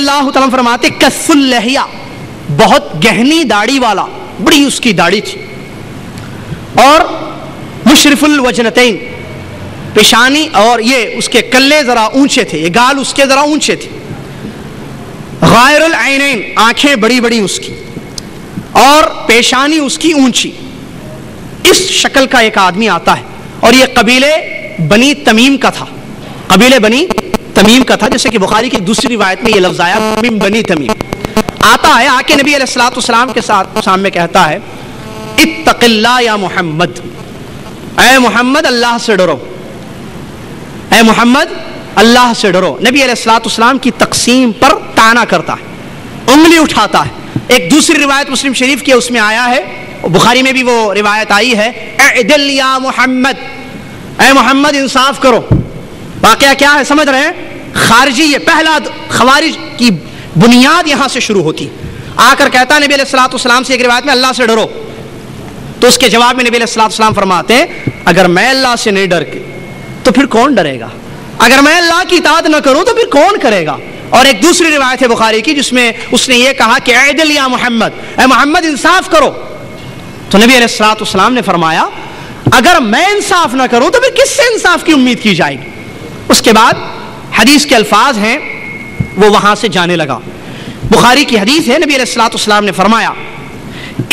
اللہ تعالیٰ فرماتے کث اللحیہ، بہت گہنی داڑھی والا، بڑی اس کی داڑھی تھی، اور مشرف الوجنتین، پیشانی اور یہ اس کے کلے ذرا اونچے تھے، یہ گال اس کے ذرا اونچے تھے، غائر العینین، آنکھیں بڑی بڑی اس کی، اور پیشانی اس کی اونچی، اس شکل کا ایک آدمی آتا ہے، اور یہ قبیلے بنی تمیم کا تھا، قبیلے بنی تمیم کا تھا، جیسے کہ بخاری کی دوسری روایت میں یہ لفظ آیا من بنی تمیم، آتا ہے، آ کے نبی علیہ الصلوۃ والسلام کے سامنے کہتا ہے اتق اللہ یا محمد، اے محمد اللہ سے ڈرو، اے محمد اللہ سے ڈرو۔ نبی علیہ الصلوۃ والسلام کی تقسیم پر طعنہ کرتا ہے، انگلی اٹھاتا ہے۔ ایک دوسری روایت مسلم شریف کی اس میں آیا ہے، بخاری میں بھی وہ روایت آئی ہے، اعدل یا محمد، اے محمد انصاف کرو۔ واقعہ کیا ہے سمجھ رہے ہیں؟ خارجی، یہ پہلا خوارج کی بنیاد یہاں سے شروع ہوتی، آ کر کہتا ہے نبی علیہ الصلوۃ والسلام سے ایک روایت میں اللہ سے ڈرو، تو اس کے جواب میں نبی علیہ الصلوۃ والسلام فرماتے ہیں اگر میں اللہ سے نہیں ڈر کے تو پھر کون ڈرے گا، اگر میں اللہ کی اطاعت نہ کروں تو پھر کون کرے گا۔ اور ایک دوسری روایت ہے بخاری کی جس میں اس نے یہ کہا کہ اعدل یا محمد، اے محمد انصاف کرو، تو نبی علیہ الصلوۃ والسلام نے فرمایا اگر میں انصاف نہ کروں تو پھر کس سے انصاف کی امید کی جائے گی۔ اس کے بعد حدیث کے الفاظ ہیں وہ وہاں سے جانے لگا۔ بخاری کی حدیث ہے، نبی علیہ الصلوۃ والسلام نے فرمایا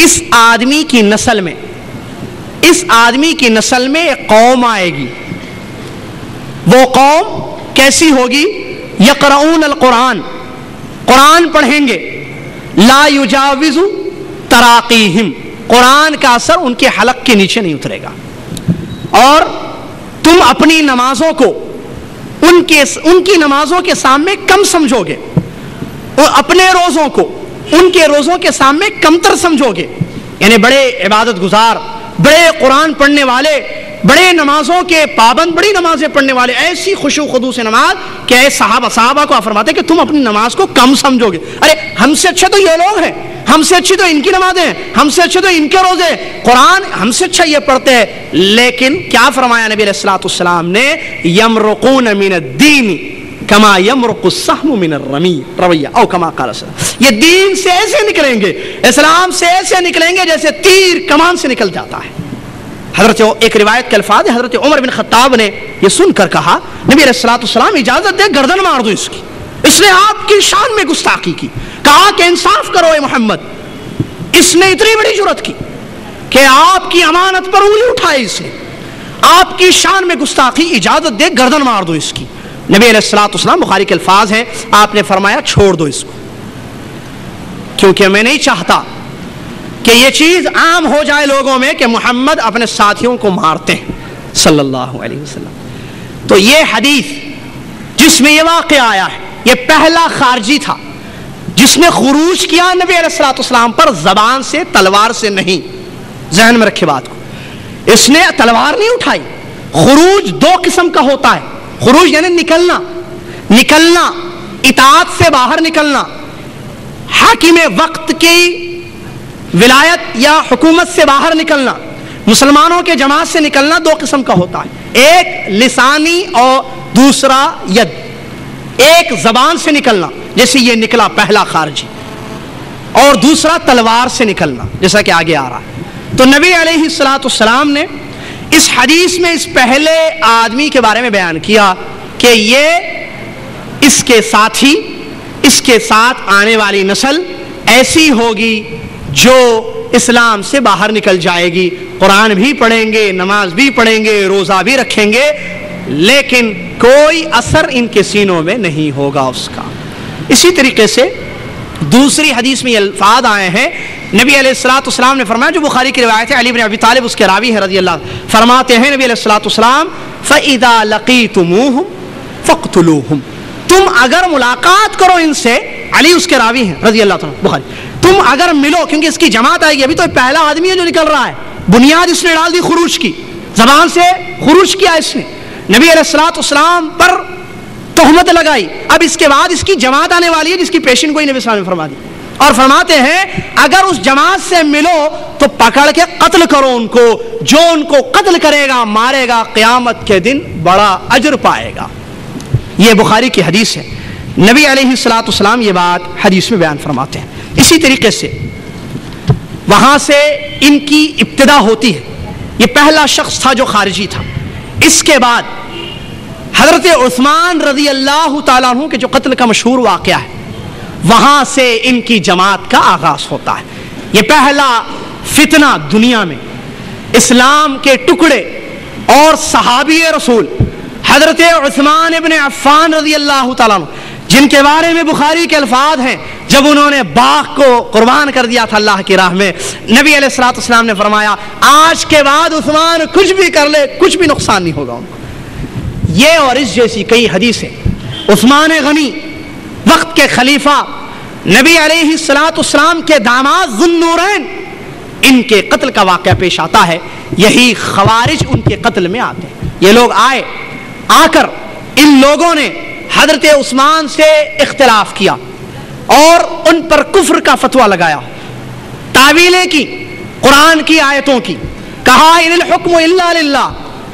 اس آدمی کی نسل میں، اس آدمی کی نسل میں ایک قوم آئے گی، وہ قوم کیسی ہوگی؟ یقرؤون القرآن، قرآن پڑھیں گے، لا یجاوز تراقیہم، قرآن کا اثر ان کے حلق کے نیچے نہیں اترے گا، اور تم اپنی نمازوں کو ان کی نمازوں کے سامنے کم سمجھو گے، اور اپنے روزوں کو ان کے روزوں کے سامنے کمتر سمجھو گے، یعنی بڑے عبادت گزار، بڑے قرآن پڑھنے والے، بڑے نمازوں کے پابند، بڑی نمازیں پڑھنے والے، ایسی خشوع و خضوع سے نماز کہ اے صحابہ کو آپ فرماتے کہ تم اپنی نماز کو کم سمجھو گے، ارے ہم سے اچھا تو یہ لوگ ہیں، ہم سے اچھی تو ان کی نمازیں ہیں، ہم سے اچھے تو ان کے روزے، قرآن ہم سے اچھا یہ پڑھتے ہیں۔ لیکن کیا فرمایا نبی علیہ الصلوۃ والسلام نے؟ یمرقون من الدین کما یمرق السهم من الرمی، رویہ او کما قال صلی اللہ علیہ وسلم، یہ دین سے ایسے نکلیں گے، اسلام سے ایسے نکلیں گے جیسے تیر کمان سے نکل جاتا ہے۔ حضرت ایک روایت کے الفاظ ہے، حضرت عمر بن خطاب نے یہ سن کر کہا نبی علیہ الصلوۃ والسلام اجازت دے گردن مار دو اس کی، اس نے آپ کی شان میں گستاخی کی، کہا کہ انصاف کرو اے محمد، اس نے اتنی بڑی جرات کی کہ آپ کی امانت پر انگلی اٹھائی، اس نے آپ کی شان میں گستاخی، اجازت دے گردن مار دو اس کی۔ نبی علیہ الصلوۃ والسلام، بخاری کے الفاظ ہیں، آپ نے فرمایا چھوڑ دو اس کو، کیونکہ میں نہیں چاہتا کہ یہ چیز عام ہو جائے لوگوں میں کہ محمد اپنے ساتھیوں کو مارتے ہیں صلی اللہ علیہ وسلم۔ تو یہ حدیث جس میں یہ واقعہ آیا ہے، یہ پہلا خارجی تھا جس نے خروج کیا نبی علیہ الصلوۃ والسلام پر، زبان سے، تلوار سے نہیں، ذہن میں رکھے بات کو، اس نے تلوار نہیں اٹھائی۔ خروج دو قسم کا ہوتا ہے، خروج یعنی نکلنا، اطاعت سے باہر نکلنا، حاکم وقت کی ولایت یا حکومت سے باہر نکلنا، مسلمانوں کے جماعت سے نکلنا دو قسم کا ہوتا ہے، ایک لسانی اور دوسرا ید، ایک زبان سے نکلنا جیسے یہ نکلا پہلا خارجی، اور دوسرا تلوار سے نکلنا جیسا کہ آگے آ رہا ہے۔ تو نبی علیہ الصلوۃ والسلام نے اس حدیث میں اس پہلے آدمی کے بارے میں بیان کیا کہ یہ اس کے ساتھی، اس کے ساتھ آنے والی نسل ایسی ہوگی جو اسلام سے باہر نکل جائے گی، قرآن بھی پڑھیں گے، نماز بھی پڑھیں گے، روزہ بھی رکھیں گے، لیکن کوئی اثر ان کے سینوں میں نہیں ہوگا اس کا۔ اسی طریقے سے دوسری حدیث میں یہ الفاظ آئے ہیں، نبی علیہ الصلوۃ والسلام نے فرمایا، جو بخاری کی روایت ہے، علی بن ابی طالب اس کے راوی ہیں رضی اللہ عنہ، فرماتے ہیں نبی علیہ الصلوۃ والسلام فَإِذَا لَقِيتُمُوهُمْ فَاقْتُلُوهُمْ، تم اگر ملاقات کرو ان سے، علی اس کے راوی ہیں رضی اللہ عنہ بخاری، تم اگر ملو، کیونکہ اس کی جماعت آئے گی، ابھی تو پہلا آدمی ہے جو نکل رہا ہے، بنیاد اس نے ڈال دی خروج کی، زبان سے خروج کیا اس نے، نبی علیہ الصلوۃ والسلام پر تہمت لگائی، اب اس کے بعد اس کی جماعت آنے والی ہے جس کی پیشن گوئی نبی صلی اللہ علیہ وسلم نے فرما دی، اور فرماتے ہیں اگر اس جماعت سے ملو تو پکڑ کے قتل کرو ان کو، جو ان کو قتل کرے گا، مارے گا، قیامت کے دن بڑا اجر پائے گا۔ یہ بخاری کی حدیث ہے۔ نبی علیہ السلام یہ بات حدیث میں بیان فرماتے ہیں۔ اسی طریقے سے وہاں سے ان کی ابتدا ہوتی ہے۔ یہ پہلا شخص تھا جو خارجی تھا۔ اس کے بعد حضرت عثمان رضی اللہ تعالیٰ عنہ کے جو قتل کا مشہور واقعہ ہے، وہاں سے ان کی جماعت کا آغاز ہوتا ہے۔ یہ پہلا فتنہ دنیا میں اسلام کے ٹکڑے اور صحابی رسول حضرت عثمان ابن عفان رضی اللہ تعالیٰ عنہ، جن کے بارے میں بخاری کے الفاظ ہیں، جب انہوں نے باغ کو قربان کر دیا تھا اللہ کی راہ میں، نبی علیہ السلام نے فرمایا آج کے بعد عثمان کچھ بھی کر لے کچھ بھی نقصان نہیں ہوگا ان کو۔ یہ اور اس جیسی کئی حدیثیں عثمان غنی وقت کے خلیفہ نبی علیہ السلام کے داماد ذو النورین، ان کے قتل کا واقعہ پیش آتا ہے۔ یہی خوارج ان کے قتل میں آتے ہیں۔ یہ لوگ آ کر ان لوگوں نے حضرت عثمان سے اختلاف کیا اور ان پر کفر کا فتویٰ لگایا، تعویلیں کی قرآن کی آیتوں کی، کہا ان الحکم الا للہ،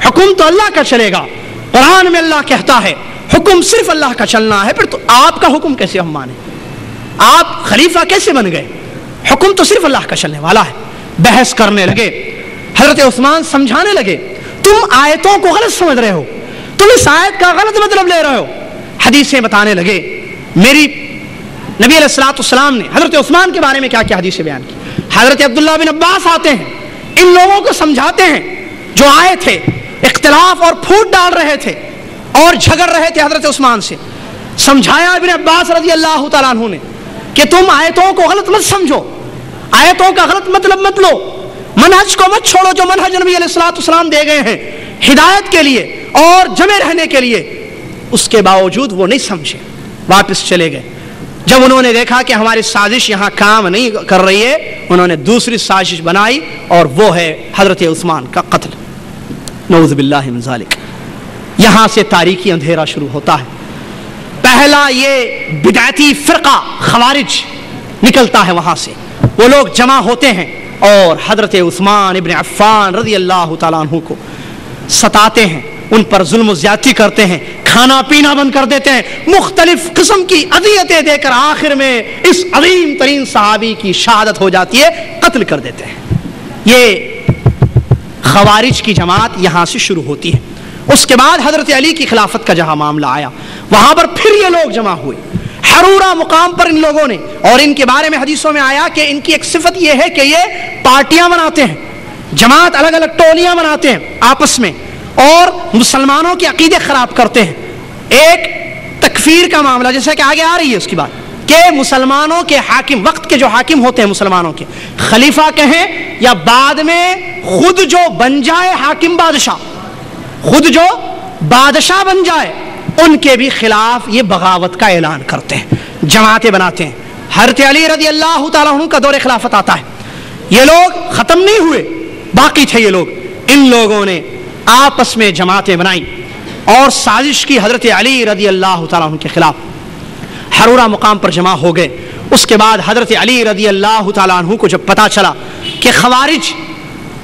حکم تو اللہ کا چلے گا، قرآن میں اللہ کہتا ہے حکم صرف اللہ کا چلنا ہے، پھر تو آپ کا حکم کیسے ہم مانیں؟ آپ خلیفہ کیسے بن گئے؟ حکم تو صرف اللہ کا چلنے والا ہے۔ بحث کرنے لگے، حضرت عثمان سمجھانے لگے تم آیتوں کو غلط سمجھ رہے ہو، تم اس آیت کا غلط مطلب لے رہے ہو۔ حدیثیں بتانے لگے۔ میری نبی علیہ السلام نے حضرت عثمان کے بارے میں کیا کیا حدیثیں بیان کی۔ حضرت عبداللہ بن عباس آتے ہیں، ان لوگوں کو سمجھاتے ہیں جو آئے تھے اختلاف اور پھوٹ ڈال رہے تھے اور جھگڑ رہے تھے حضرت عثمان سے۔ سمجھایا ابن عباس رضی اللہ تعالیٰ عنہ نے کہ تم آیتوں کو غلط مت سمجھو، آیتوں کا غلط مطلب مت لو، منہج کو مت چھوڑو جو منہج نبی علیہ السلام دے گئے ہیں ہدایت کے لیے اور جمع رہنے کے لیے۔ اس کے باوجود وہ نہیں سمجھے، واپس چلے گئے۔ جب انہوں نے دیکھا کہ ہماری سازش یہاں کام نہیں کر رہی ہے، انہوں نے دوسری سازش بنائی اور وہ ہے حضرت عثمان کا قتل۔ نعوذ باللہ من ذالک۔ یہاں سے تاریکی اندھیرا شروع ہوتا ہے۔ پہلا یہ بدعتی فرقہ خوارج نکلتا ہے، وہاں سے وہ لوگ جمع ہوتے ہیں اور حضرت عثمان ابن عفان رضی اللہ تعالیٰ عنہ کو ستاتے ہیں، ان پر ظلم و زیادتی کرتے ہیں، کھانا پینا بند کر دیتے ہیں، مختلف قسم کی اذیتیں دے کر آخر میں اس عظیم ترین صحابی کی شہادت ہو جاتی ہے، قتل کر دیتے ہیں۔ یہ خوارج کی جماعت یہاں سے شروع ہوتی ہے۔ اس کے بعد حضرت علی کی خلافت کا جہاں معاملہ آیا، وہاں پر پھر یہ لوگ جمع ہوئے حرورہ مقام پر ان لوگوں نے، اور ان کے بارے میں حدیثوں میں آیا کہ ان کی ایک صفت یہ ہے کہ یہ پارٹیاں بناتے ہیں، جماعت الگ الگ ٹولیاں بناتے ہیں آپس میں اور مسلمانوں کے عقیدے خراب کرتے ہیں۔ ایک تکفیر کا معاملہ جیسا کہ آگے آ رہی ہے اس کی بات، کہ مسلمانوں کے حاکم، وقت کے جو حاکم ہوتے ہیں مسلمانوں کے، خلیفہ کہیں یا بعد میں خود جو بن جائے حاکم بادشاہ، خود جو بادشاہ بن جائے، ان کے بھی خلاف یہ بغاوت کا اعلان کرتے ہیں، جماعتیں بناتے ہیں۔ حضرت علی رضی اللہ تعالیٰ عنہ کا دور خلافت آتا ہے، یہ لوگ ختم نہیں ہوئے، باقی تھے یہ لوگ، ان لوگوں نے آپس میں جماعتیں بنائی اور سازش کی حضرت علی رضی اللہ تعالیٰ عنہ کے خلاف، حرورہ مقام پر جمع ہو گئے۔ اس کے بعد حضرت علی رضی اللہ تعالیٰ عنہ کو جب پتا چلا کہ خوارج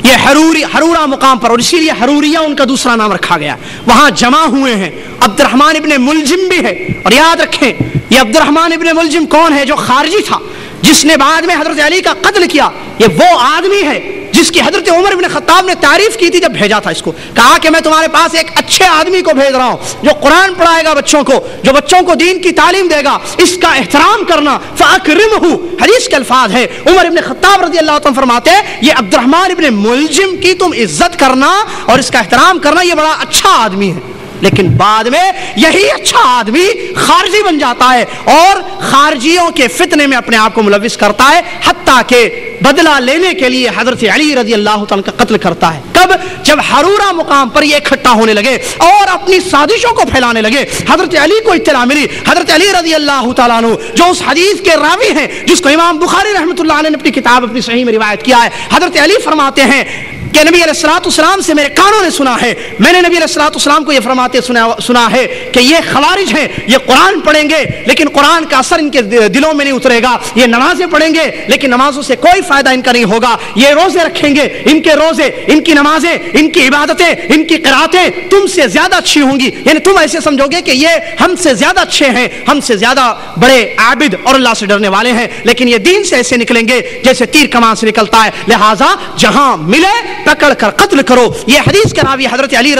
یہ حرورہ مقام پر، اور اسی لیے حروریہ ان کا دوسرا نام رکھا گیا، وہاں جمع ہوئے ہیں، عبد الرحمن ابن ملجم بھی ہے، اور یاد رکھیں یہ عبد الرحمن ابن ملجم کون ہے؟ جو خارجی تھا، جس نے بعد میں حضرت علی کا قتل کیا۔ یہ وہ آدمی ہے جس کی حضرت عمر بن خطاب نے تعریف کی تھی جب بھیجا تھا اس کو، کہا کہ میں تمہارے پاس ایک اچھے آدمی کو بھیج رہا ہوں جو قرآن پڑھائے گا بچوں کو، جو بچوں کو دین کی تعلیم دے گا، اس کا احترام کرنا، فاکرمہ۔ حدیث کے الفاظ ہے، عمر بن خطاب رضی اللہ عنہ فرماتے ہیں یہ عبد الرحمن ابن ملجم کی تم عزت کرنا اور اس کا احترام کرنا، یہ بڑا اچھا آدمی ہے۔ لیکن بعد میں یہی اچھا آدمی خارجی بن جاتا ہے اور خارجیوں کے فتنے میں اپنے آپ کو ملوث کرتا ہے، حتیٰ کہ بدلہ لینے کے لیے حضرت علی رضی اللہ تعالیٰ کا قتل کرتا ہے۔ کب؟ جب حرورہ مقام پر یہ اکٹھا ہونے لگے اور اپنی سازشوں کو پھیلانے لگے، حضرت علی کو اطلاع ملی، حضرت علی رضی اللہ تعالیٰ عنہ جو اس حدیث کے راوی ہیں جس کو امام بخاری رحمۃ اللہ علیہ نے اپنی کتاب اپنی صحیح میں روایت کیا ہے، حضرت علی فرماتے ہیں کہ نبی علیہ السلام سے میرے کانوں نے سنا ہے، میں نے نبی علیہ السلام کو یہ فرماتے سنا ہے کہ یہ خوارج ہیں، یہ قرآن پڑھیں گے لیکن قرآن کا اثر ان کے دلوں میں نہیں اترے گا، یہ نمازیں پڑھیں گے لیکن نمازوں سے کوئی فائدہ ان کا نہیں ہوگا، یہ روزے رکھیں گے، ان کے روزے، ان کی نمازیں، ان کی عبادتیں، ان کی قراتیں تم سے زیادہ اچھی ہوں گی، یعنی تم ایسے سمجھو گے کہ یہ ہم سے زیادہ اچھے ہیں، ہم سے زیادہ بڑے عابد اور اللہ سے ڈرنے والے ہیں، لیکن یہ دین سے ایسے نکلیں گے جیسے تیر کمان سے نکلتا ہے، لہٰذا جہاں ملے پکڑ کر قتل کرو۔ یہ حدیث کے راوی حضرت علی